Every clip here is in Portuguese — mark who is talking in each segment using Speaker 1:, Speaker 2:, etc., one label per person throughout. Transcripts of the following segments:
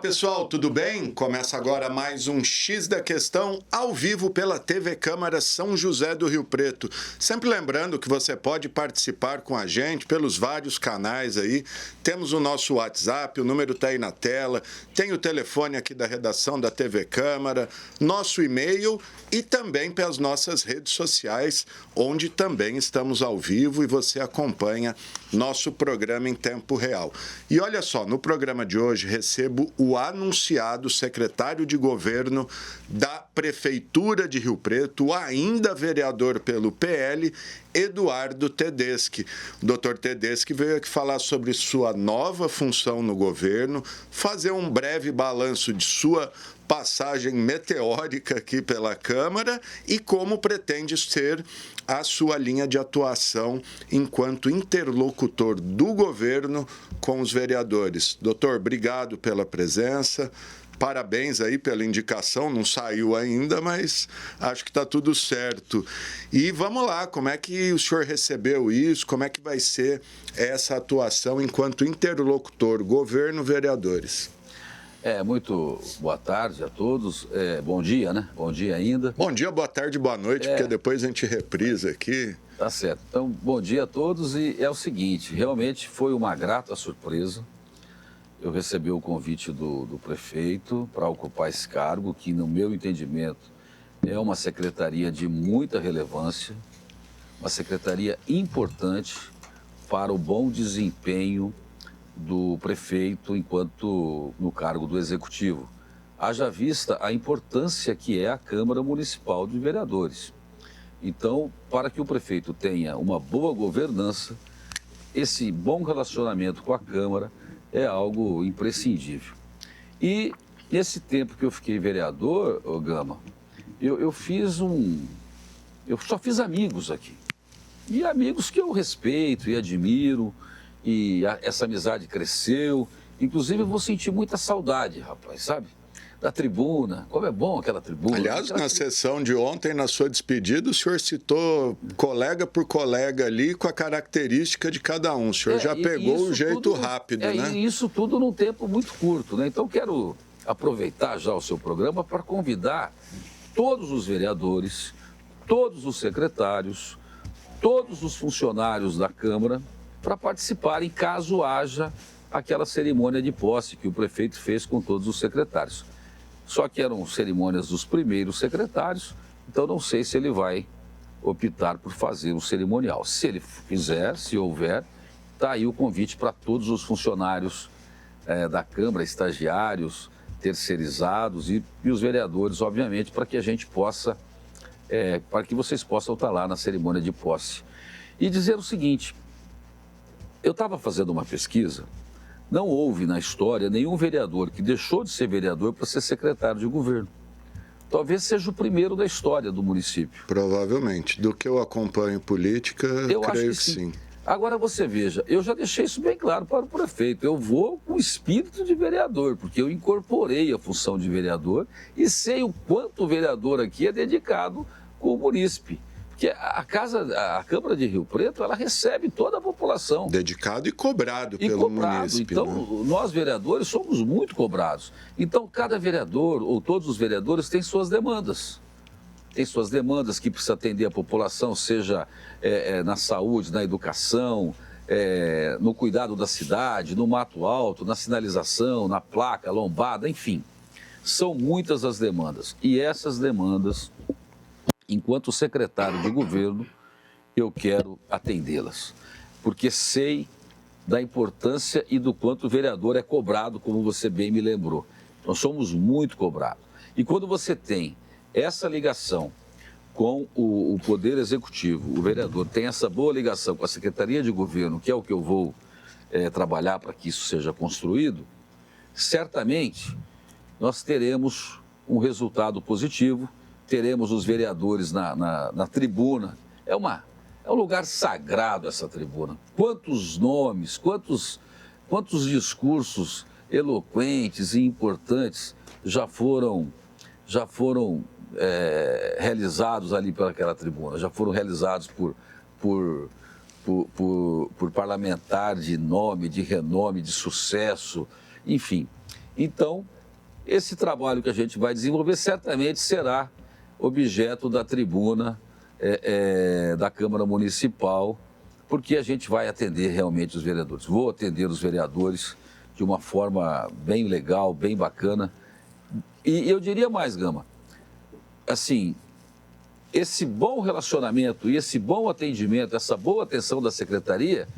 Speaker 1: pessoal, tudo bem? Começa agora mais um X da Questão ao vivo pela TV Câmara São José do Rio Preto. Sempre lembrando que você pode participar com a gente pelos vários canais aí. Temos o nosso WhatsApp, o número está aí na tela, tem o telefone aqui da redação da TV Câmara, nosso e-mail e também pelas nossas redes sociais, onde também estamos ao vivo e você acompanha nosso programa em tempo real. E olha só, no programa de hoje recebo o anunciado secretário de governo da Prefeitura de Rio Preto, ainda vereador pelo PL, Eduardo Tedeschi. O doutor Tedeschi veio aqui falar sobre sua nova função no governo, fazer um breve balanço de sua passagem meteórica aqui pela Câmara e como pretende ser a sua linha de atuação enquanto interlocutor do governo com os vereadores. Doutor, obrigado pela presença. Parabéns aí pela indicação, não saiu ainda, mas acho que está tudo certo. E vamos lá, como é que o senhor recebeu isso? Como é que vai ser essa atuação enquanto interlocutor, governo, vereadores?
Speaker 2: Muito boa tarde a todos. Bom dia, né? Bom dia ainda.
Speaker 1: Bom dia, boa tarde, boa noite, porque depois a gente reprisa aqui.
Speaker 2: Tá certo. Então, bom dia a todos e é o seguinte, realmente foi uma grata surpresa. Eu recebi o convite do prefeito para ocupar esse cargo, que no meu entendimento é uma secretaria de muita relevância, uma secretaria importante para o bom desempenho do prefeito enquanto no cargo do executivo. Haja vista a importância que é a Câmara Municipal de Vereadores. Então, para que o prefeito tenha uma boa governança, esse bom relacionamento com a Câmara é algo imprescindível. E nesse tempo que eu fiquei vereador, Gama, eu só fiz amigos aqui. E amigos que eu respeito e admiro, e essa amizade cresceu. Inclusive, eu vou sentir muita saudade, rapaz, sabe? Da tribuna, como é bom aquela tribuna.
Speaker 1: Aliás, na sessão de ontem, na sua despedida, o senhor citou colega por colega ali com a característica de cada um. O senhor já pegou o jeito rápido, né?
Speaker 2: E isso tudo num tempo muito curto, né? Então, quero aproveitar já o seu programa para convidar todos os vereadores, todos os secretários, todos os funcionários da Câmara para participarem caso haja aquela cerimônia de posse que o prefeito fez com todos os secretários. Só que eram cerimônias dos primeiros secretários, então não sei se ele vai optar por fazer um cerimonial. Se ele fizer, se houver, está aí o convite para todos os funcionários da Câmara, estagiários, terceirizados e os vereadores, obviamente, para que a gente possa, para que vocês possam estar lá na cerimônia de posse. E dizer o seguinte, eu estava fazendo uma pesquisa. Não houve na história nenhum vereador que deixou de ser vereador para ser secretário de governo. Talvez seja o primeiro da história do município.
Speaker 1: Provavelmente. Do que eu acompanho política, eu creio que sim.
Speaker 2: Agora você veja, eu já deixei isso bem claro para o prefeito. Eu vou com o espírito de vereador, porque eu incorporei a função de vereador e sei o quanto o vereador aqui é dedicado com o munícipe. Porque a Câmara de Rio Preto, ela recebe toda a população.
Speaker 1: Dedicado e cobrado pelo munícipe.
Speaker 2: Então,
Speaker 1: né?
Speaker 2: Nós vereadores somos muito cobrados. Então, cada vereador, ou todos os vereadores, têm suas demandas. Tem suas demandas que precisa atender a população, seja na saúde, na educação, no cuidado da cidade, no mato alto, na sinalização, na placa, lombada, enfim. São muitas as demandas. E essas demandas, enquanto secretário de governo, eu quero atendê-las, porque sei da importância e do quanto o vereador é cobrado, como você bem me lembrou. Nós somos muito cobrados. E quando você tem essa ligação com o Poder Executivo, o vereador tem essa boa ligação com a Secretaria de Governo, que é o que eu vou trabalhar para que isso seja construído, certamente nós teremos um resultado positivo. Teremos os vereadores na tribuna. É um lugar sagrado essa tribuna. Quantos nomes, quantos discursos eloquentes e importantes já foram realizados ali pelaquela tribuna, já foram realizados por parlamentar de nome, de renome, de sucesso, enfim. Então, esse trabalho que a gente vai desenvolver certamente será objeto da tribuna da Câmara Municipal, porque a gente vai atender realmente os vereadores. Vou atender os vereadores de uma forma bem legal, bem bacana. E eu diria mais, Gama, assim, esse bom relacionamento e esse bom atendimento, essa boa atenção da secretaria,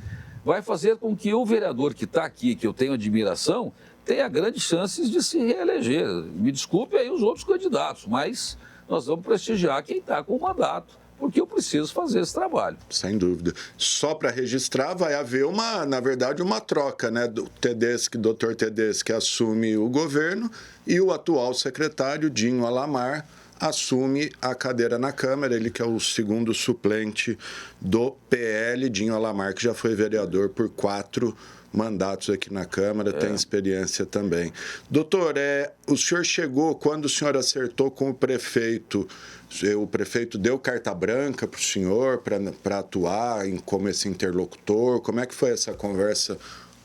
Speaker 2: vai fazer com que o vereador que está aqui, que eu tenho admiração, tenha grandes chances de se reeleger. Me desculpe aí os outros candidatos, mas nós vamos prestigiar quem está com o mandato, porque eu preciso fazer esse trabalho.
Speaker 1: Sem dúvida. Só para registrar, vai haver na verdade, uma troca, né? Do Dr. Tedeschi assume o governo e o atual secretário, Dinho Alamar, assume a cadeira na Câmara, ele que é o segundo suplente do PL, Dinho Alamar, que já foi vereador por 4 mandatos aqui na Câmara, tem experiência também. Doutor, o senhor chegou, quando o senhor acertou com o prefeito deu carta branca para o senhor para atuar como esse interlocutor? Como é que foi essa conversa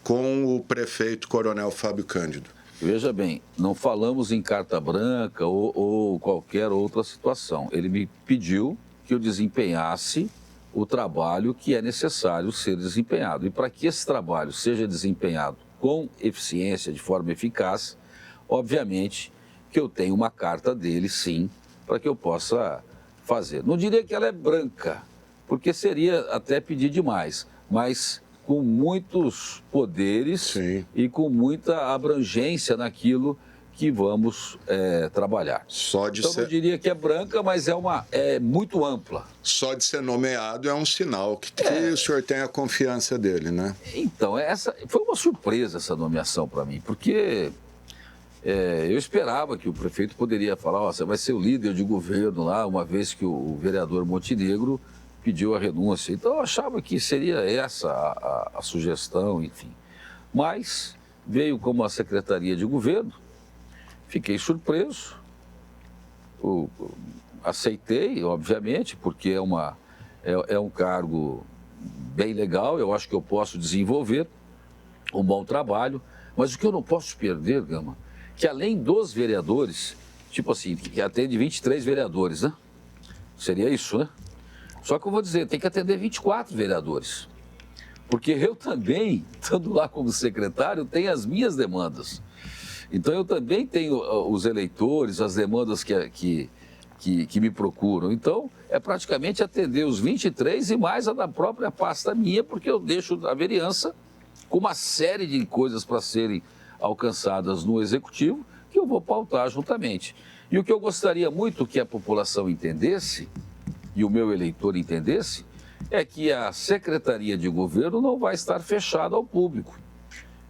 Speaker 1: com o prefeito Coronel Fábio Cândido?
Speaker 2: Veja bem, não falamos em carta branca ou qualquer outra situação. Ele me pediu que eu desempenhasse o trabalho que é necessário ser desempenhado. E para que esse trabalho seja desempenhado com eficiência, de forma eficaz, obviamente que eu tenho uma carta dele, sim, para que eu possa fazer. Não diria que ela é branca, porque seria até pedir demais, mas com muitos poderes, sim, e com muita abrangência naquilo que vamos trabalhar. Então, eu diria que é branca, mas é muito ampla.
Speaker 1: Só de ser nomeado é um sinal que o senhor tem a confiança dele, né?
Speaker 2: Então, foi uma surpresa essa nomeação para mim, porque eu esperava que o prefeito poderia falar, você vai ser o líder de governo lá, uma vez que o vereador Montenegro pediu a renúncia. Então, eu achava que seria essa a sugestão, enfim. Mas veio como a Secretaria de Governo, fiquei surpreso, aceitei, obviamente, porque é um cargo bem legal, eu acho que eu posso desenvolver um bom trabalho, mas o que eu não posso perder, Gama, que além dos vereadores, tipo assim, que atende 23 vereadores, né? Seria isso, né? Só que eu vou dizer, tem que atender 24 vereadores. Porque eu também, estando lá como secretário, tenho as minhas demandas. Então, eu também tenho os eleitores, as demandas que me procuram. Então, é praticamente atender os 23 e mais a da própria pasta minha, porque eu deixo a vereança com uma série de coisas para serem alcançadas no Executivo, que eu vou pautar juntamente. E o que eu gostaria muito que a população entendesse, e o meu eleitor entendesse, é que a Secretaria de Governo não vai estar fechada ao público.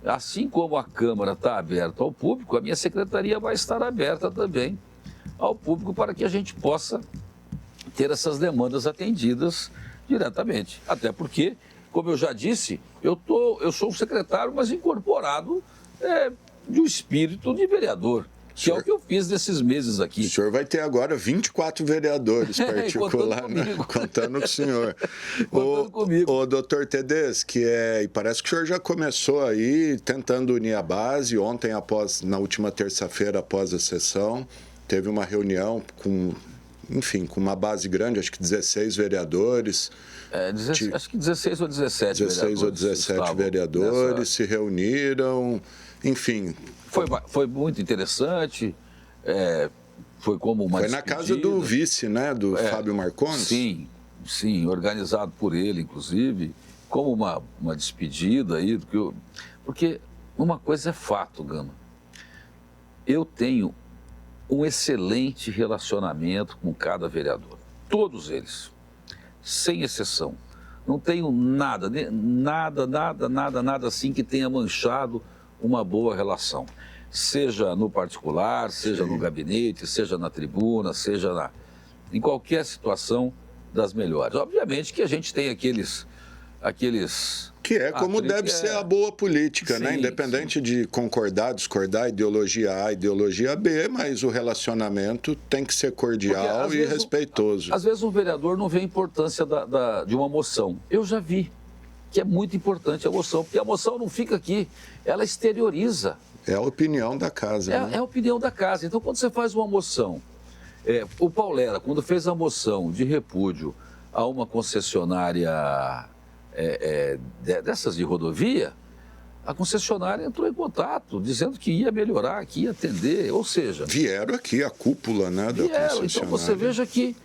Speaker 2: Assim como a Câmara está aberta ao público, a minha Secretaria vai estar aberta também ao público para que a gente possa ter essas demandas atendidas diretamente. Até porque, como eu já disse, eu sou um secretário, mas incorporado de um espírito de vereador. Que é o que eu fiz nesses meses aqui.
Speaker 1: O senhor vai ter agora 24 vereadores particulares, contando com o senhor.
Speaker 2: Contando comigo.
Speaker 1: O doutor Tedeschi, e parece que o senhor já começou aí tentando unir a base. Ontem, na última terça-feira, após a sessão, teve uma reunião com uma base grande, acho que 16 vereadores.
Speaker 2: Acho que 16 ou 17
Speaker 1: 16 ou 17 vereadores se reuniram, enfim.
Speaker 2: Foi muito interessante, foi como uma despedida.
Speaker 1: Foi na casa do vice, né, do Fábio Marcondes?
Speaker 2: Sim, organizado por ele, inclusive, como uma despedida aí, porque uma coisa é fato, Gama, eu tenho um excelente relacionamento com cada vereador, todos eles, sem exceção. Não tenho nada assim que tenha manchado uma boa relação, seja no particular, seja no gabinete, seja na tribuna, seja em qualquer situação das melhores. Obviamente que a gente tem aqueles
Speaker 1: que é como deve ser a boa política, né? Independente de concordar, discordar, ideologia A, ideologia B, mas o relacionamento tem que ser cordial e respeitoso.
Speaker 2: Às vezes um vereador não vê a importância de uma moção. Eu já vi que é muito importante a moção, porque a moção não fica aqui, ela exterioriza
Speaker 1: É a opinião da casa, né?
Speaker 2: É a opinião da casa. Então, quando você faz uma moção, o Paulera, quando fez a moção de repúdio a uma concessionária dessas de rodovia, a concessionária entrou em contato, dizendo que ia melhorar, que ia atender, ou seja...
Speaker 1: Vieram aqui a cúpula, né, da concessionária.
Speaker 2: Então, você veja que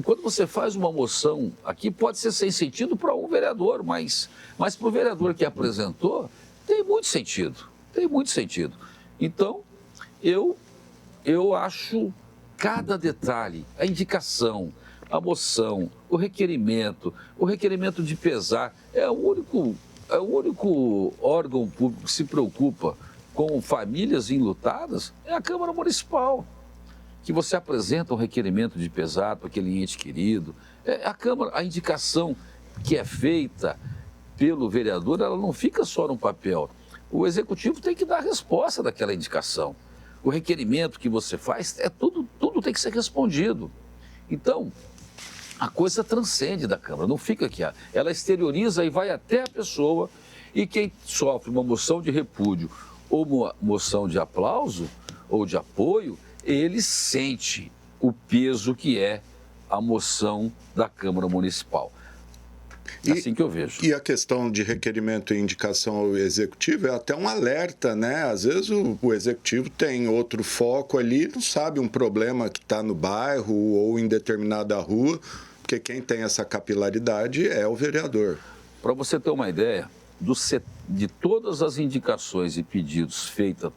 Speaker 2: quando você faz uma moção, aqui pode ser sem sentido para um vereador, mas para o vereador que apresentou, tem muito sentido. Tem muito sentido. Então, eu acho cada detalhe, a indicação, a moção, o requerimento de pesar, é o único órgão público que se preocupa com famílias enlutadas, é a Câmara Municipal. Que você apresenta um requerimento de pesar para aquele ente querido. A Câmara, a indicação que é feita pelo vereador, ela não fica só no papel. O Executivo tem que dar a resposta daquela indicação. O requerimento que você faz, tudo tem que ser respondido. Então, a coisa transcende da Câmara, não fica aqui. Ela exterioriza e vai até a pessoa, e quem sofre uma moção de repúdio ou uma moção de aplauso ou de apoio, ele sente o peso que é a moção da Câmara Municipal. É assim que eu vejo.
Speaker 1: E a questão de requerimento e indicação ao Executivo é até um alerta, né? Às vezes o Executivo tem outro foco ali, não sabe um problema que está no bairro ou em determinada rua, porque quem tem essa capilaridade é o vereador.
Speaker 2: Para você ter uma ideia, de todas as indicações e pedidos feitas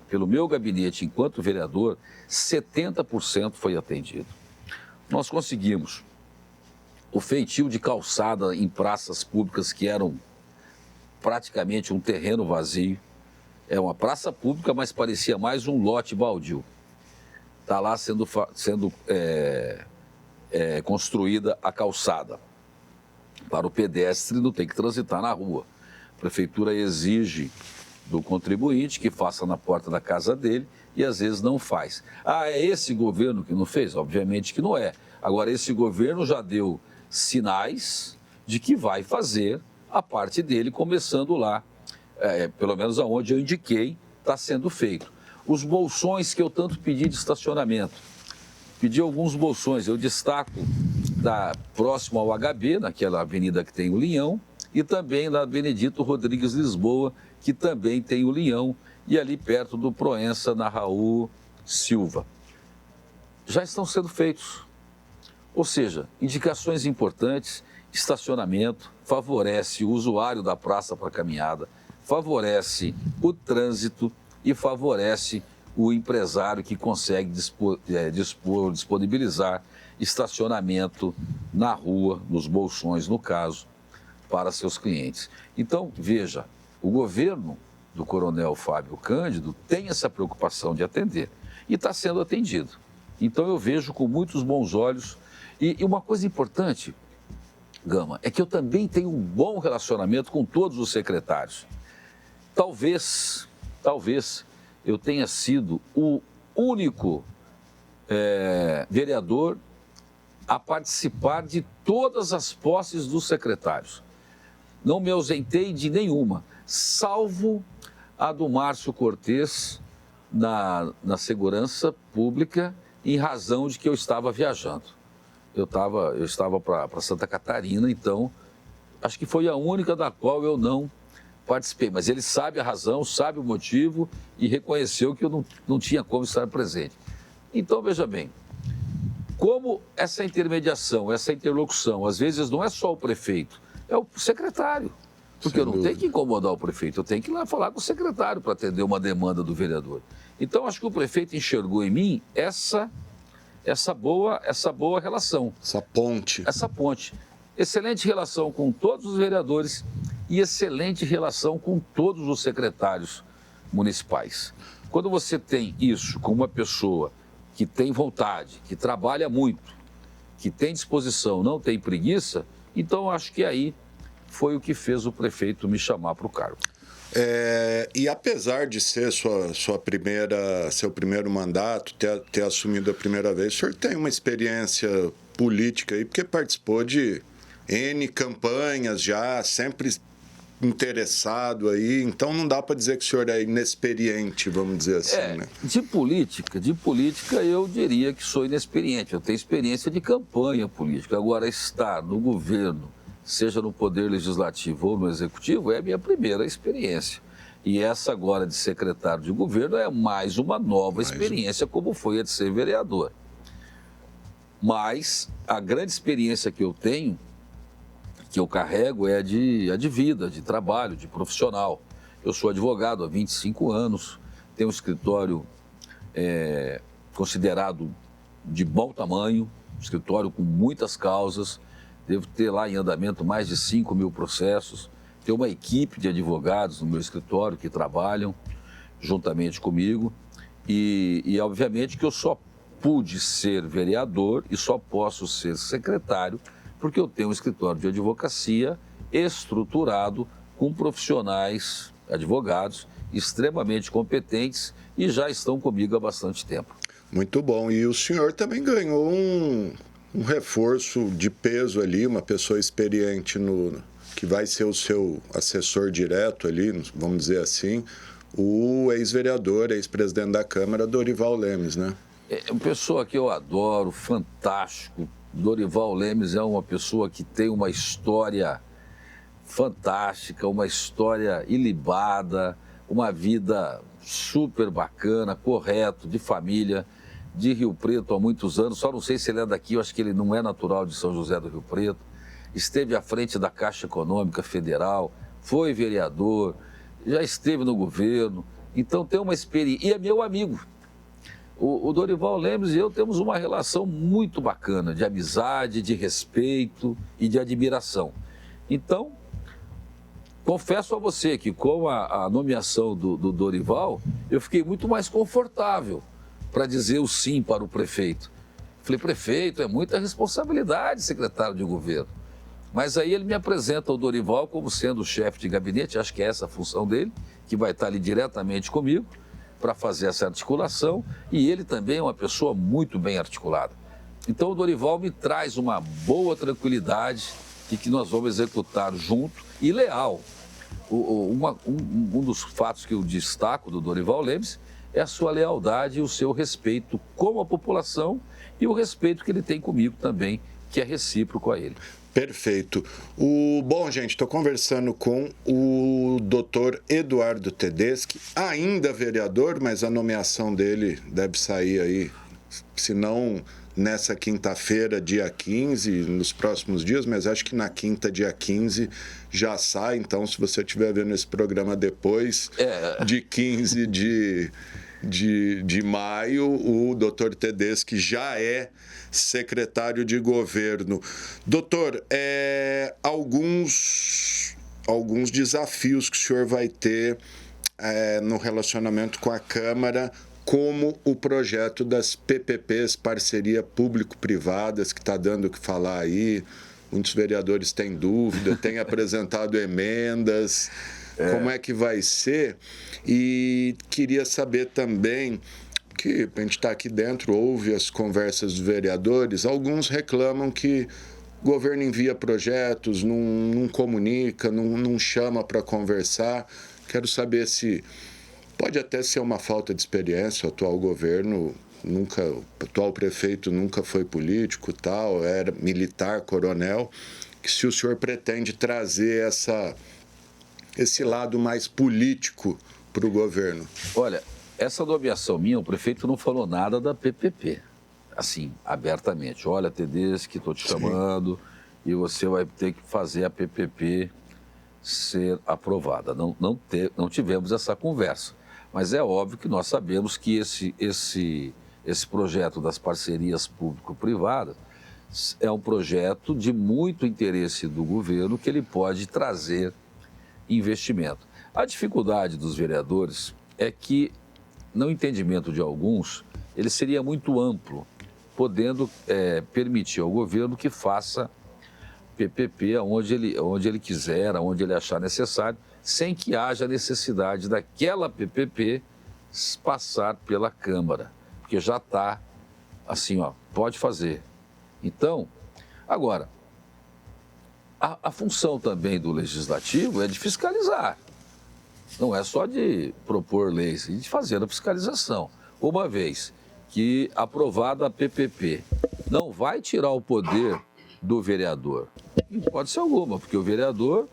Speaker 2: pelo meu gabinete enquanto vereador, 70% foi atendido. Nós conseguimos o feitio de calçada em praças públicas que eram praticamente um terreno vazio. É uma praça pública, mas parecia mais um lote baldio. Está lá sendo construída a calçada. Para o pedestre não tem que transitar na rua. A prefeitura exige do contribuinte que faça na porta da casa dele e às vezes não faz. É esse governo que não fez? Obviamente que não é. Agora, esse governo já deu sinais de que vai fazer a parte dele, começando lá, pelo menos aonde eu indiquei, está sendo feito. Os bolsões que eu tanto pedi de estacionamento. Pedi alguns bolsões, eu destaco próximo ao HB, naquela avenida que tem o Linhão, e também na Benedito Rodrigues Lisboa, que também tem o Linhão, e ali perto do Proença, na Raul Silva. Já estão sendo feitos. Ou seja, indicações importantes, estacionamento, favorece o usuário da praça para caminhada, favorece o trânsito e favorece o empresário que consegue disponibilizar estacionamento na rua, nos bolsões, no caso, para seus clientes. Então, veja, o governo do Coronel Fábio Cândido tem essa preocupação de atender e está sendo atendido. Então, eu vejo com muitos bons olhos. E uma coisa importante, Gama, é que eu também tenho um bom relacionamento com todos os secretários. Talvez eu tenha sido o único vereador a participar de todas as posses dos secretários. Não me ausentei de nenhuma, salvo a do Márcio Cortez na Segurança Pública, em razão de que eu estava viajando. Eu estava para Santa Catarina, então acho que foi a única da qual eu não participei. Mas ele sabe a razão, sabe o motivo e reconheceu que eu não tinha como estar presente. Então, veja bem, como essa intermediação, essa interlocução, às vezes não é só o prefeito, é o secretário. Porque eu não tenho que incomodar o prefeito, eu tenho que ir lá falar com o secretário para atender uma demanda do vereador. Então, acho que o prefeito enxergou em mim essa boa relação. Essa ponte. Excelente relação com todos os vereadores e excelente relação com todos os secretários municipais. Quando você tem isso com uma pessoa que tem vontade, que trabalha muito, que tem disposição, não tem preguiça, então acho que aí foi o que fez o prefeito me chamar para o cargo.
Speaker 1: E apesar de ser seu primeiro mandato, ter assumido a primeira vez, o senhor tem uma experiência política aí, porque participou de N campanhas já, sempre interessado aí, então não dá para dizer que o senhor é inexperiente, vamos dizer assim, né?
Speaker 2: De política eu diria que sou inexperiente. Eu tenho experiência de campanha política. Agora, estar no governo, seja no poder legislativo ou no executivo, é a minha primeira experiência. E essa agora de secretário de governo é mais uma nova experiência, como foi a de ser vereador. Mas a grande experiência que eu tenho, que eu carrego, é a de vida, de trabalho, de profissional. Eu sou advogado há 25 anos, tenho um escritório considerado de bom tamanho, um escritório com muitas causas, devo ter lá em andamento mais de 5 mil processos, tenho uma equipe de advogados no meu escritório que trabalham juntamente comigo e obviamente que eu só pude ser vereador e só posso ser secretário porque eu tenho um escritório de advocacia estruturado com profissionais, advogados, extremamente competentes e já estão comigo há bastante tempo.
Speaker 1: Muito bom. E o senhor também ganhou um reforço de peso ali, uma pessoa experiente que vai ser o seu assessor direto ali, vamos dizer assim, o ex-vereador, ex-presidente da Câmara, Dorival Lemes, né?
Speaker 2: É uma pessoa que eu adoro, fantástico. Dorival Lemes é uma pessoa que tem uma história fantástica, uma história ilibada, uma vida super bacana, correto, de família, de Rio Preto há muitos anos. Só não sei se ele é daqui, eu acho que ele não é natural de São José do Rio Preto. Esteve à frente da Caixa Econômica Federal, foi vereador, já esteve no governo, então tem uma experiência. E é meu amigo. O Dorival Lemes e eu temos uma relação muito bacana, de amizade, de respeito e de admiração. Então, confesso a você que com a nomeação do Dorival, eu fiquei muito mais confortável para dizer o sim para o prefeito. Falei, prefeito, é muita responsabilidade, secretário de governo. Mas aí ele me apresenta o Dorival como sendo o chefe de gabinete, acho que é essa a função dele, que vai estar ali diretamente comigo, para fazer essa articulação, e ele também é uma pessoa muito bem articulada. Então o Dorival me traz uma boa tranquilidade de que nós vamos executar junto e leal. Um dos fatos que eu destaco do Dorival Lemes é a sua lealdade e o seu respeito com a população e o respeito que ele tem comigo também, que é recíproco a ele.
Speaker 1: Perfeito. Bom, gente, estou conversando com o doutor Eduardo Tedeschi, ainda vereador, mas a nomeação dele deve sair aí, se não nessa quinta-feira, dia 15, nos próximos dias, mas acho que na quinta, dia 15, já sai. Então, se você estiver vendo esse programa depois de 15 de maio, o doutor Tedeschi já é secretário de governo. Doutor, alguns desafios que o senhor vai ter no relacionamento com a Câmara, como o projeto das PPPs, parceria público-privadas, que está dando o que falar aí. Muitos vereadores têm dúvida, têm apresentado emendas. Como é que vai ser? E queria saber também, que a gente está aqui dentro, ouve as conversas dos vereadores, alguns reclamam que o governo envia projetos, não comunica, não chama para conversar. Quero saber se pode até ser uma falta de experiência, o atual governo o atual prefeito nunca foi político, tal, era militar, coronel, que se o senhor pretende trazer esse lado mais político para o governo.
Speaker 2: Olha, essa nomeação minha, o prefeito não falou nada da PPP, assim, abertamente. Olha, Tedeschi, estou te chamando e você vai ter que fazer a PPP ser aprovada. Não tivemos essa conversa, mas é óbvio que nós sabemos que esse projeto das parcerias público-privadas é um projeto de muito interesse do governo, que ele pode trazer investimento. A dificuldade dos vereadores é que, no entendimento de alguns, ele seria muito amplo, podendo permitir ao governo que faça PPP onde ele quiser, onde ele achar necessário, sem que haja necessidade daquela PPP passar pela Câmara, porque já está assim, pode fazer. Então, agora, a função também do legislativo é de fiscalizar. Não é só de propor leis, é de fazer a fiscalização. Uma vez que aprovada a PPP, não vai tirar o poder do vereador. Não pode ser alguma, porque o vereador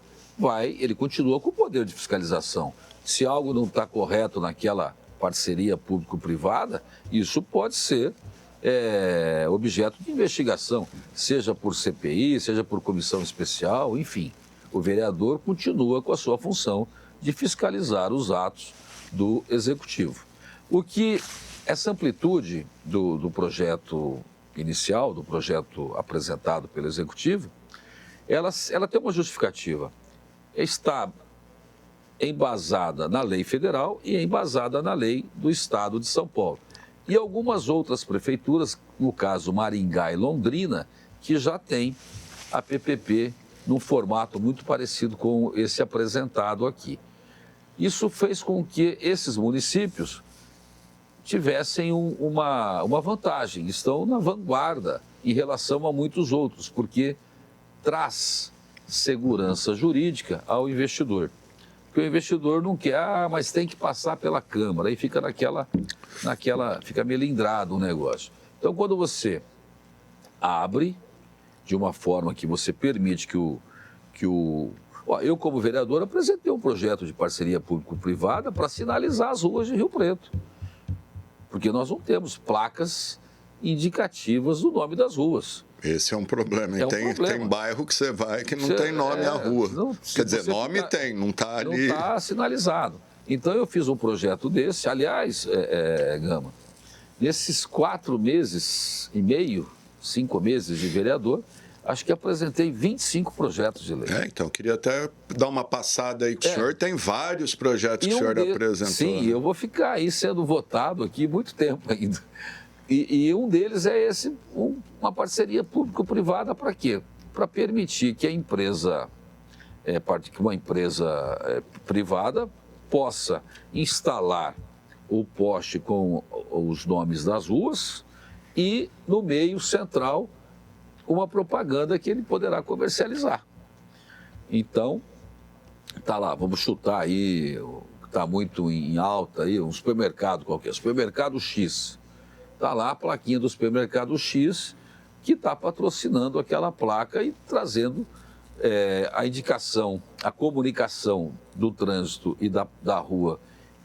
Speaker 2: ele continua com o poder de fiscalização. Se algo não está correto naquela parceria público-privada, isso pode ser objeto de investigação, seja por CPI, seja por comissão especial, enfim. O vereador continua com a sua função de fiscalizar os atos do executivo. O que essa amplitude do projeto inicial, do projeto apresentado pelo executivo, ela tem uma justificativa. Está embasada na lei federal e embasada na lei do Estado de São Paulo. E algumas outras prefeituras, no caso Maringá e Londrina, que já têm a PPP num formato muito parecido com esse apresentado aqui. Isso fez com que esses municípios tivessem uma vantagem, estão na vanguarda em relação a muitos outros, porque traz segurança jurídica ao investidor. Porque o investidor não quer, mas tem que passar pela Câmara, aí fica fica melindrado o negócio. Então, quando você abre de uma forma que você permite eu, como vereador, apresentei um projeto de parceria público-privada para sinalizar as ruas de Rio Preto. Porque nós não temos placas indicativas do nome das ruas.
Speaker 1: Esse é um problema. Tem bairro que você vai que não tem nome à rua. Quer dizer, nome tem, não está ali.
Speaker 2: Não está sinalizado. Então, eu fiz um projeto desse. Aliás, Gama, nesses 4 meses e meio, 5 meses de vereador, acho que apresentei 25 projetos de lei.
Speaker 1: Então, eu queria até dar uma passada aí, que o senhor tem vários projetos que o senhor apresentou.
Speaker 2: Sim, eu vou ficar aí sendo votado aqui muito tempo ainda. E um deles é uma parceria público-privada para quê? Para permitir que uma empresa privada possa instalar o poste com os nomes das ruas e, no meio central, uma propaganda que ele poderá comercializar. Então, tá lá, vamos chutar aí, está muito em alta aí, um supermercado qualquer, supermercado X. Está lá a plaquinha do supermercado X que está patrocinando aquela placa e trazendo a indicação, a comunicação do trânsito e da rua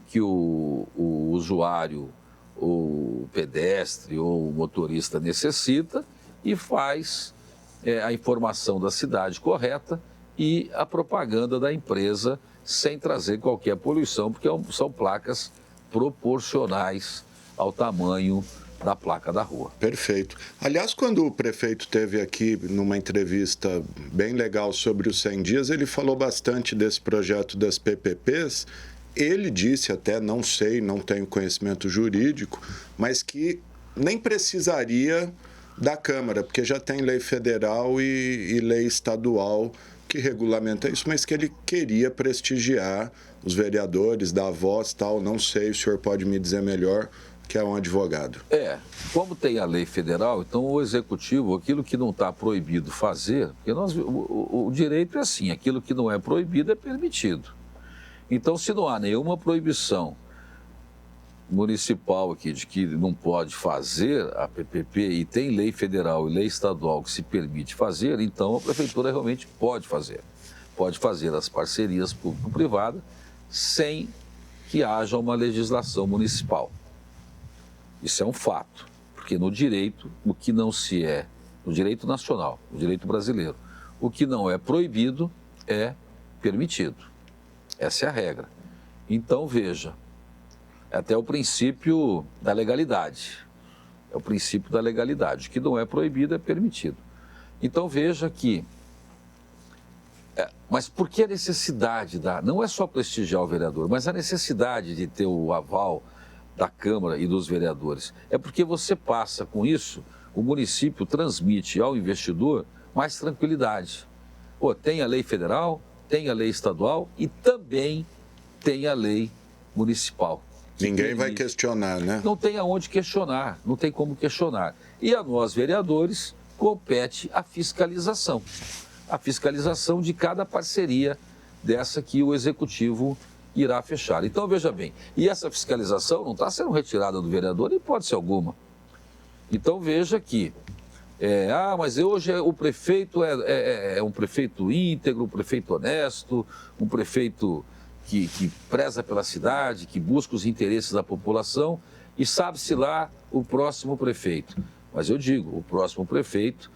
Speaker 2: que o usuário, o pedestre ou o motorista necessita e faz a informação da cidade correta e a propaganda da empresa sem trazer qualquer poluição, porque são placas proporcionais ao tamanho da placa da rua.
Speaker 1: Perfeito. Aliás, quando o prefeito esteve aqui numa entrevista bem legal sobre os 100 dias, ele falou bastante desse projeto das PPPs. Ele disse até, não sei, não tenho conhecimento jurídico, mas que nem precisaria da Câmara, porque já tem lei federal e lei estadual que regulamenta isso, mas que ele queria prestigiar os vereadores, dar voz e tal. Não sei, o senhor pode me dizer melhor, que é um advogado.
Speaker 2: Como tem a lei federal, então o executivo, aquilo que não está proibido fazer, porque o direito é assim, aquilo que não é proibido é permitido. Então, se não há nenhuma proibição municipal aqui de que não pode fazer a PPP e tem lei federal e lei estadual que se permite fazer, então a prefeitura realmente pode fazer. Pode fazer as parcerias público-privadas sem que haja uma legislação municipal. Isso é um fato, porque no direito, no direito nacional, no direito brasileiro, o que não é proibido é permitido. Essa é a regra. Então, veja, é até o princípio da legalidade. É o princípio da legalidade. O que não é proibido é permitido. Então, veja que... mas por que a necessidade não é só prestigiar o vereador, mas a necessidade de ter o aval da Câmara e dos vereadores? É porque você passa com isso, o município transmite ao investidor mais tranquilidade. Tem a lei federal, tem a lei estadual e também tem a lei municipal.
Speaker 1: Ninguém vai questionar, né?
Speaker 2: Não tem aonde questionar, não tem como questionar. E a nós, vereadores, compete a fiscalização. a fiscalização de cada parceria dessa que o Executivo irá fechar. Então, veja bem, e essa fiscalização não está sendo retirada do vereador em hipótese alguma. Então, veja que, mas hoje o prefeito é um prefeito íntegro, um prefeito honesto, um prefeito que preza pela cidade, que busca os interesses da população, e sabe-se lá o próximo prefeito. Mas eu digo, o próximo prefeito,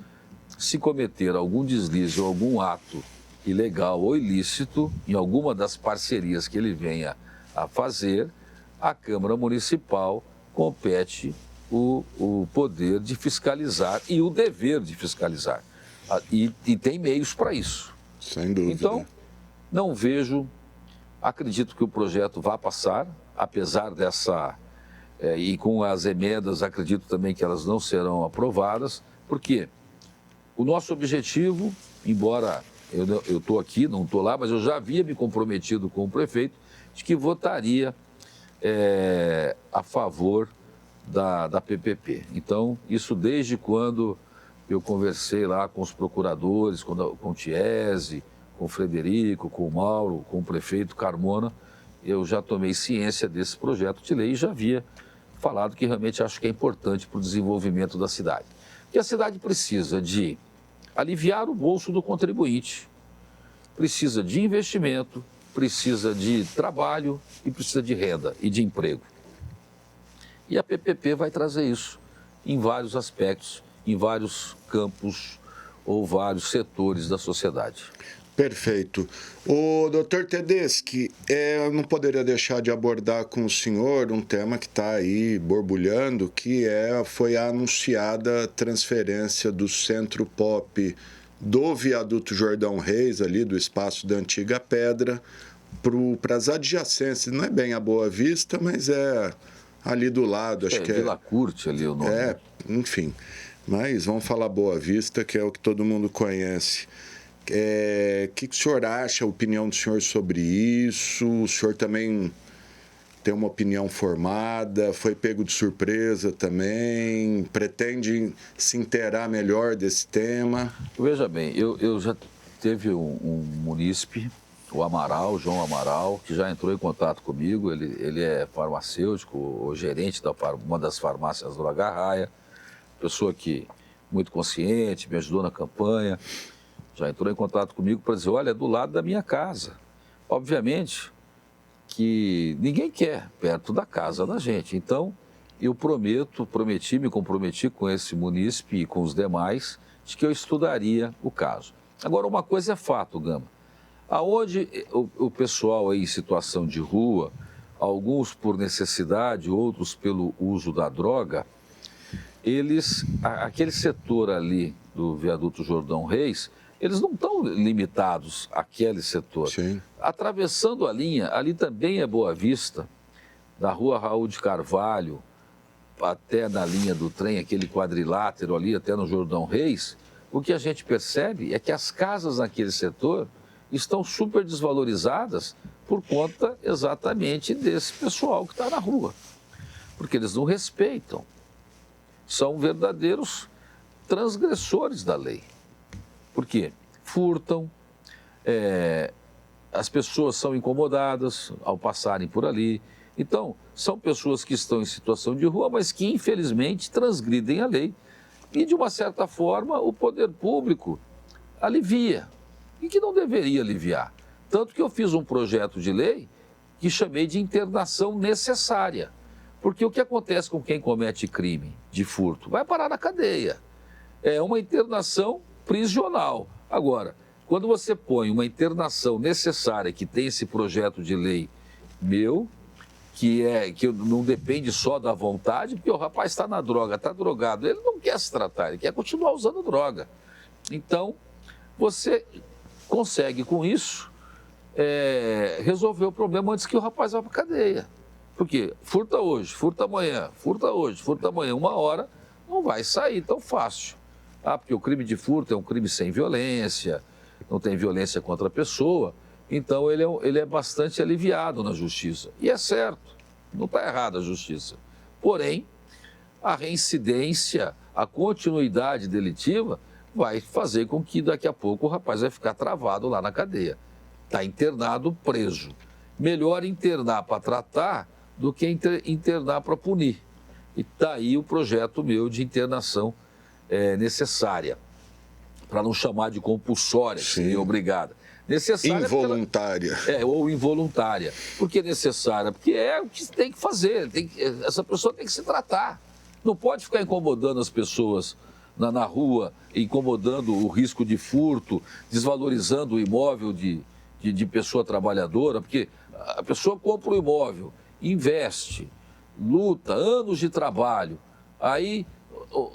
Speaker 2: se cometer algum deslize ou algum ato ilegal ou ilícito em alguma das parcerias que ele venha a fazer, a Câmara Municipal compete o poder de fiscalizar e o dever de fiscalizar. E tem meios para isso.
Speaker 1: Sem dúvida.
Speaker 2: Então, não vejo, acredito que o projeto vá passar, apesar dessa... e com as emendas, acredito também que elas não serão aprovadas, porque o nosso objetivo, embora eu estou aqui, não estou lá, mas eu já havia me comprometido com o prefeito de que votaria a favor da PPP. Então, isso desde quando eu conversei lá com os procuradores, com o Tiese, com o Frederico, com o Mauro, com o prefeito Carmona, eu já tomei ciência desse projeto de lei e já havia falado que realmente acho que é importante para o desenvolvimento da cidade. Porque a cidade precisa de aliviar o bolso do contribuinte, precisa de investimento, precisa de trabalho e precisa de renda e de emprego. E a PPP vai trazer isso em vários aspectos, em vários campos ou vários setores da sociedade.
Speaker 1: Perfeito. O doutor Tedeschi, eu não poderia deixar de abordar com o senhor um tema que está aí borbulhando, que foi a anunciada transferência do Centro Pop do Viaduto Jordão Reis, ali do espaço da Antiga Pedra, para as adjacências. Não é bem a Boa Vista, mas é ali do lado. Acho que
Speaker 2: Vila Curte ali o nome.
Speaker 1: Enfim. Mas vamos falar Boa Vista, que é o que todo mundo conhece. O que o senhor acha, a opinião do senhor sobre isso? O senhor também tem uma opinião formada? Foi pego de surpresa também? Pretende se inteirar melhor desse tema?
Speaker 2: Veja bem, eu já teve um munícipe, o Amaral, João Amaral, que já entrou em contato comigo. Ele é farmacêutico, o gerente de uma das farmácias do Lagarraia, pessoa que muito consciente, me ajudou na campanha. Já entrou em contato comigo para dizer, olha, é do lado da minha casa. Obviamente que ninguém quer perto da casa da gente. Então, eu me comprometi com esse munícipe e com os demais, de que eu estudaria o caso. Agora, uma coisa é fato, Gama. Aonde o pessoal aí em situação de rua, alguns por necessidade, outros pelo uso da droga, aquele setor ali do Viaduto Jordão Reis, eles não estão limitados àquele setor.
Speaker 1: Sim.
Speaker 2: Atravessando a linha, ali também é Boa Vista, da rua Raul de Carvalho, até na linha do trem, aquele quadrilátero ali, até no Jordão Reis, o que a gente percebe é que as casas naquele setor estão super desvalorizadas por conta exatamente desse pessoal que está na rua. Porque eles não respeitam. São verdadeiros transgressores da lei. Por quê? Furtam, as pessoas são incomodadas ao passarem por ali. Então, são pessoas que estão em situação de rua, mas que infelizmente transgridem a lei. E de uma certa forma o poder público alivia, e que não deveria aliviar. Tanto que eu fiz um projeto de lei que chamei de internação necessária. Porque o que acontece com quem comete crime de furto? Vai parar na cadeia. É uma internação prisional. Agora, quando você põe uma internação necessária, que tem esse projeto de lei meu, que não depende só da vontade, porque o rapaz está na droga, está drogado, ele não quer se tratar, ele quer continuar usando droga. Então, você consegue com isso resolver o problema antes que o rapaz vá para a cadeia. Porque furta hoje, furta amanhã, furta hoje, furta amanhã, uma hora não vai sair tão fácil. Porque o crime de furto é um crime sem violência, não tem violência contra a pessoa, então ele é bastante aliviado na justiça. E é certo, não está errada a justiça. Porém, a reincidência, a continuidade delitiva vai fazer com que daqui a pouco o rapaz vai ficar travado lá na cadeia. Está internado, preso. Melhor internar para tratar do que internar para punir. E está aí o projeto meu de internação necessária, para não chamar de compulsória, que seria obrigada. Necessária.
Speaker 1: Involuntária.
Speaker 2: Ou involuntária. Por que necessária? Porque é o que tem que fazer. Essa pessoa tem que se tratar. Não pode ficar incomodando as pessoas na rua, incomodando o risco de furto, desvalorizando o imóvel de pessoa trabalhadora, porque a pessoa compra o imóvel, investe, luta, anos de trabalho, aí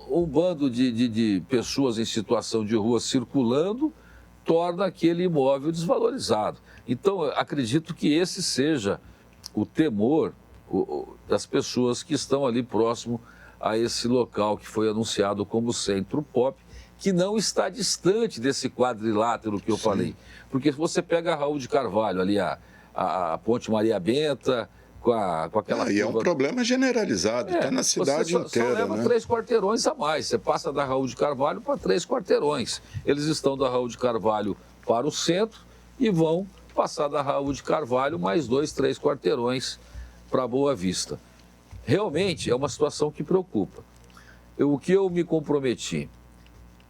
Speaker 2: um bando de pessoas em situação de rua circulando torna aquele imóvel desvalorizado. Então, acredito que esse seja o temor das pessoas que estão ali próximo a esse local que foi anunciado como Centro Pop, que não está distante desse quadrilátero que eu falei. Porque se você pega a Raul de Carvalho, ali a Ponte Maria Benta, com aquela...
Speaker 1: E é um problema generalizado, está na cidade inteira.
Speaker 2: Só leva 3 quarteirões a mais. Você passa da Raul de Carvalho para 3 quarteirões. Eles estão da Raul de Carvalho para o centro e vão passar da Raul de Carvalho mais 2, 3 quarteirões para Boa Vista. Realmente é uma situação que preocupa. O que eu me comprometi?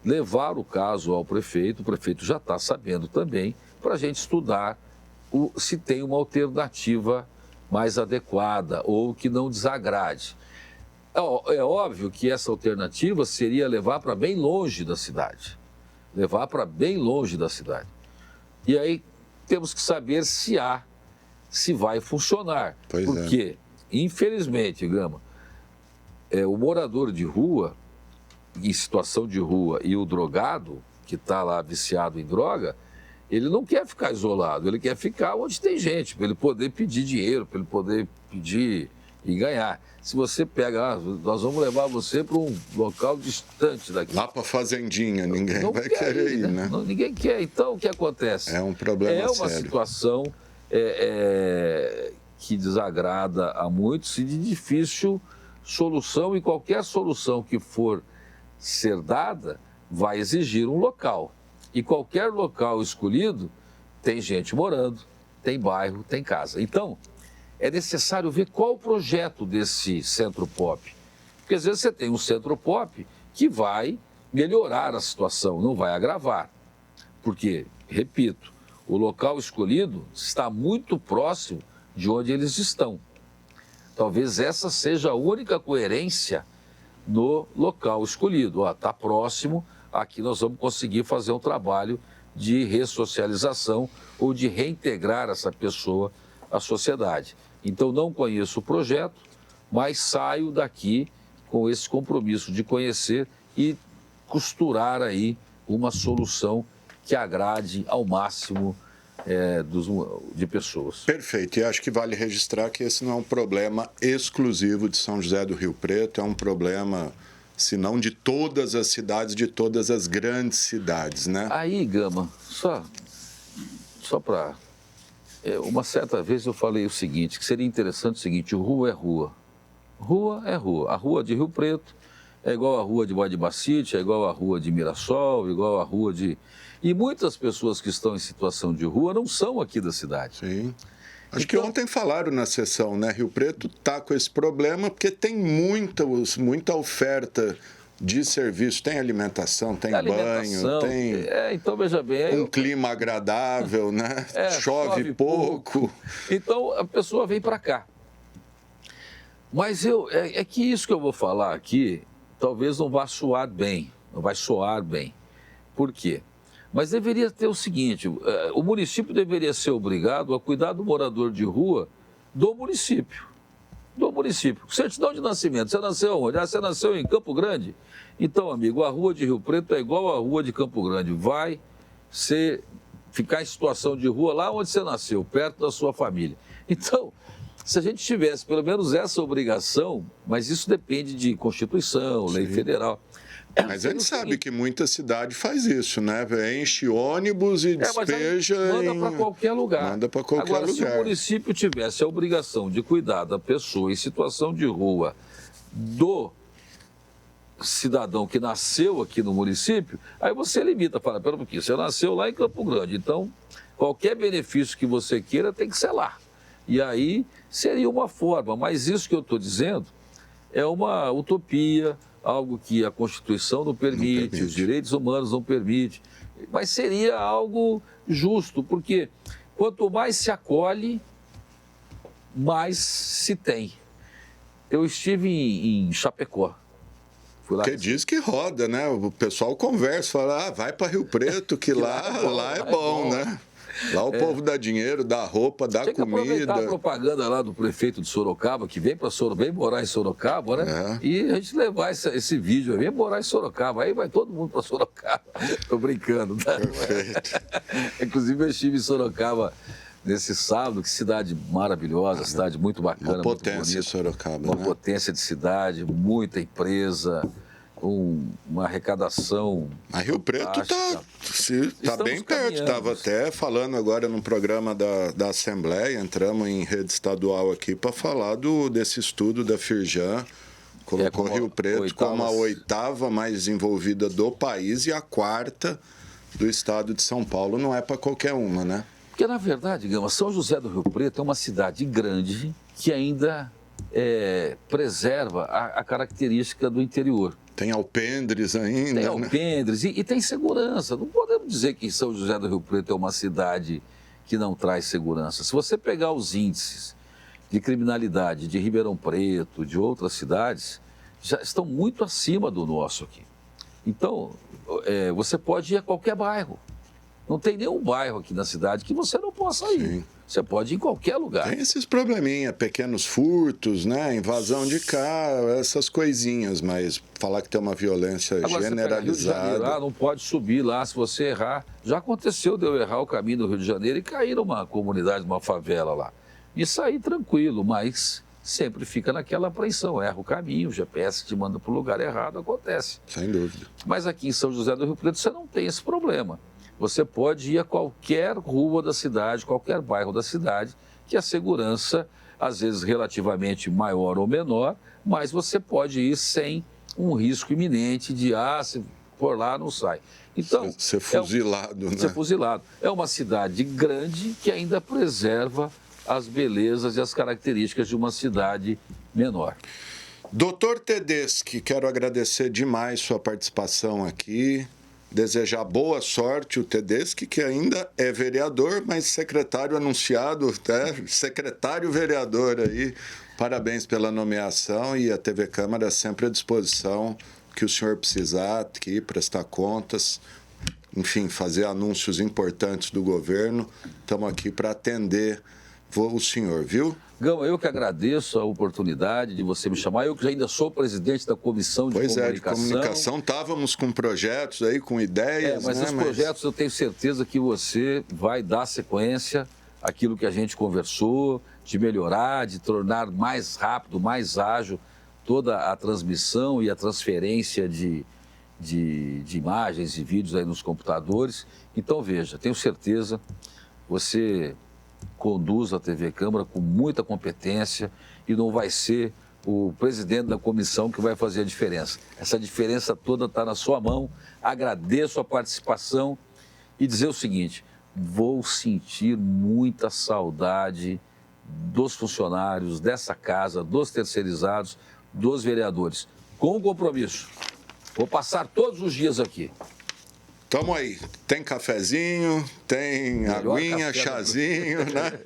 Speaker 2: Levar o caso ao prefeito, o prefeito já está sabendo também, para a gente estudar se tem uma alternativa mais adequada ou que não desagrade. É óbvio que essa alternativa seria levar para bem longe da cidade. Levar para bem longe da cidade. E aí temos que saber se vai funcionar. Porque, infelizmente, Gama, o morador de rua, em situação de rua, e o drogado, que está lá viciado em droga, ele não quer ficar isolado, ele quer ficar onde tem gente, para ele poder pedir dinheiro, para ele poder pedir e ganhar. Se você pega, nós vamos levar você para um local distante daqui.
Speaker 1: Lá para a fazendinha, ninguém vai querer ir, né?
Speaker 2: Ninguém quer. Então, o que acontece?
Speaker 1: É um problema sério.
Speaker 2: É uma situação que desagrada a muitos e de difícil solução, e qualquer solução que for ser dada vai exigir um local. E qualquer local escolhido tem gente morando, tem bairro, tem casa. Então, é necessário ver qual o projeto desse Centro Pop. Porque às vezes você tem um Centro Pop que vai melhorar a situação, não vai agravar. Porque, repito, o local escolhido está muito próximo de onde eles estão. Talvez essa seja a única coerência no local escolhido. Está próximo, aqui nós vamos conseguir fazer um trabalho de ressocialização ou de reintegrar essa pessoa à sociedade. Então, não conheço o projeto, mas saio daqui com esse compromisso de conhecer e costurar aí uma solução que agrade ao máximo de pessoas.
Speaker 1: Perfeito, e acho que vale registrar que esse não é um problema exclusivo de São José do Rio Preto, é um problema, se não de todas as cidades, de todas as grandes cidades, né?
Speaker 2: Aí, Gama, só para... uma certa vez eu falei o seguinte, que seria interessante o seguinte: rua é rua. Rua é rua. A rua de Rio Preto é igual a rua de Badibacite, é igual a rua de Mirassol, igual a rua de... E muitas pessoas que estão em situação de rua não são aqui da cidade.
Speaker 1: Sim. Acho que ontem falaram na sessão, né? Rio Preto está com esse problema porque tem muita oferta de serviço. Tem alimentação, tem banho, tem
Speaker 2: então, veja bem,
Speaker 1: um clima agradável, né? Chove pouco.
Speaker 2: Então, a pessoa vem para cá. Mas é que isso que eu vou falar aqui talvez não vá soar bem. Não vai soar bem. Por quê? Mas deveria ter o seguinte: o município deveria ser obrigado a cuidar do morador de rua do município. Do município. Certidão de nascimento. Você nasceu onde? Você nasceu em Campo Grande? Então, amigo, a rua de Rio Preto é igual à rua de Campo Grande. Vai ficar em situação de rua lá onde você nasceu, perto da sua família. Então, se a gente tivesse pelo menos essa obrigação, mas isso depende de Constituição, lei federal.
Speaker 1: Mas a gente sabe que muita cidade faz isso, né? Enche ônibus e despeja.
Speaker 2: Manda para qualquer lugar.
Speaker 1: Manda para qualquer lugar.
Speaker 2: Agora, se o município tivesse a obrigação de cuidar da pessoa em situação de rua cidadão que nasceu aqui no município, aí você limita, fala, pera um pouquinho, você nasceu lá em Campo Grande, então qualquer benefício que você queira tem que ser lá. E aí seria uma forma, mas isso que eu estou dizendo é uma utopia, algo que a Constituição não permite, os direitos humanos não permitem, mas seria algo justo, porque quanto mais se acolhe, mais se tem. Eu estive em Chapecó.
Speaker 1: Porque diz que roda, né? O pessoal conversa, fala, vai para Rio Preto, que lá é bom, né? Lá o povo dá dinheiro, dá roupa, dá comida. Tem que aproveitar
Speaker 2: a propaganda lá do prefeito de Sorocaba, que vem para Sorocaba, vem morar em Sorocaba, né? E a gente levar esse vídeo, vem morar em Sorocaba, aí vai todo mundo para Sorocaba. Tô brincando, tá?
Speaker 1: Perfeito.
Speaker 2: Inclusive eu estive em Sorocaba nesse sábado, que cidade maravilhosa, cidade muito bacana.
Speaker 1: Uma potência de Sorocaba,
Speaker 2: uma potência de cidade, muita empresa, uma arrecadação.
Speaker 1: A Rio Preto está bem perto. Estava até falando agora num programa da Assembleia, entramos em rede estadual aqui para falar desse estudo da Firjan. Colocou Rio Preto como a 8ª mais desenvolvida do país e a 4ª do estado de São Paulo. Não é para qualquer uma, né?
Speaker 2: Porque, na verdade, Gama, São José do Rio Preto é uma cidade grande que ainda preserva a característica do interior.
Speaker 1: Tem alpendres ainda.
Speaker 2: Tem alpendres, né? e tem segurança. Não podemos dizer que São José do Rio Preto é uma cidade que não traz segurança. Se você pegar os índices de criminalidade de Ribeirão Preto, de outras cidades, já estão muito acima do nosso aqui. Então, você pode ir a qualquer bairro. Não tem nenhum bairro aqui na cidade que você não possa ir. Sim. Você pode ir em qualquer lugar.
Speaker 1: Tem esses probleminha, pequenos furtos, né? Invasão de carro, essas coisinhas, mas falar que tem uma violência generalizada.
Speaker 2: Rio de Janeiro, não pode subir lá se você errar. Já aconteceu de eu errar o caminho do Rio de Janeiro e cair numa comunidade, numa favela lá. E sair tranquilo, mas sempre fica naquela apreensão. Erra o caminho, o GPS te manda para o lugar errado, acontece.
Speaker 1: Sem dúvida.
Speaker 2: Mas aqui em São José do Rio Preto você não tem esse problema. Você pode ir a qualquer rua da cidade, qualquer bairro da cidade, que a segurança, às vezes relativamente maior ou menor, mas você pode ir sem um risco iminente de, se for lá, não sai. Então,
Speaker 1: ser fuzilado, né?
Speaker 2: Ser fuzilado. É uma cidade grande que ainda preserva as belezas e as características de uma cidade menor.
Speaker 1: Doutor Tedeschi, quero agradecer demais sua participação aqui. Desejar boa sorte o Tedeschi, que ainda é vereador, mas secretário anunciado, secretário vereador aí. Parabéns pela nomeação e a TV Câmara sempre à disposição que o senhor precisar aqui, prestar contas, enfim, fazer anúncios importantes do governo. Estamos aqui para atender o senhor, viu?
Speaker 2: Gama, eu que agradeço a oportunidade de você me chamar. Eu que ainda sou presidente da Comissão de Comunicação.
Speaker 1: Pois de comunicação. Estávamos com projetos aí, com ideias,
Speaker 2: mas
Speaker 1: né?
Speaker 2: Esses projetos eu tenho certeza que você vai dar sequência àquilo que a gente conversou, de melhorar, de tornar mais rápido, mais ágil toda a transmissão e a transferência de imagens e vídeos aí nos computadores. Então, veja, tenho certeza, você conduz a TV Câmara com muita competência e não vai ser o presidente da comissão que vai fazer a diferença. Essa diferença toda está na sua mão. Agradeço a participação e dizer o seguinte, vou sentir muita saudade dos funcionários dessa casa, dos terceirizados, dos vereadores. Com compromisso, vou passar todos os dias aqui.
Speaker 1: Tamo aí. Tem cafezinho, tem aguinha, chazinho, né?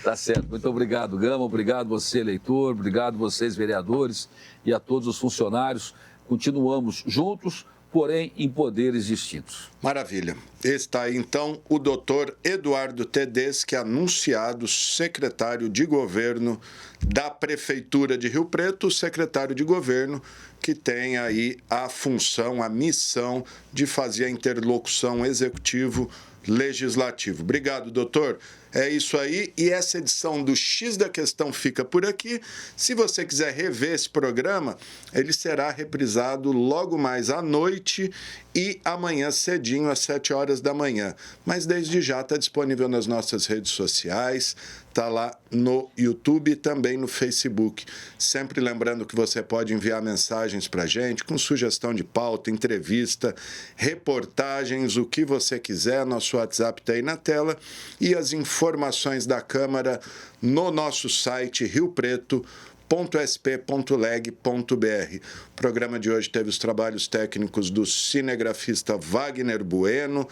Speaker 2: Tá certo. Muito obrigado, Gama. Obrigado você, eleitor. Obrigado vocês, vereadores, e a todos os funcionários. Continuamos juntos, porém em poderes distintos.
Speaker 1: Maravilha. Está aí, então, o doutor Eduardo Tedeschi, anunciado secretário de governo da Prefeitura de Rio Preto, secretário de governo que tem aí a função, a missão de fazer a interlocução executivo-legislativo. Obrigado, doutor. É isso aí. E essa edição do X da Questão fica por aqui. Se você quiser rever esse programa, ele será reprisado logo mais à noite e amanhã cedinho, às 7h horas da manhã. Mas desde já está disponível nas nossas redes sociais, está lá no YouTube e também no Facebook. Sempre lembrando que você pode enviar mensagens para a gente com sugestão de pauta, entrevista, reportagens, o que você quiser. Nosso WhatsApp está aí na tela e as informações da Câmara no nosso site riopreto.sp.leg.br. O programa de hoje teve os trabalhos técnicos do cinegrafista Wagner Bueno,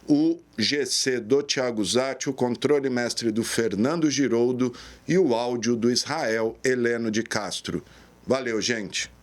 Speaker 1: o GC do Thiago Zatti, o controle mestre do Fernando Giroldo e o áudio do Israel Heleno de Castro. Valeu, gente!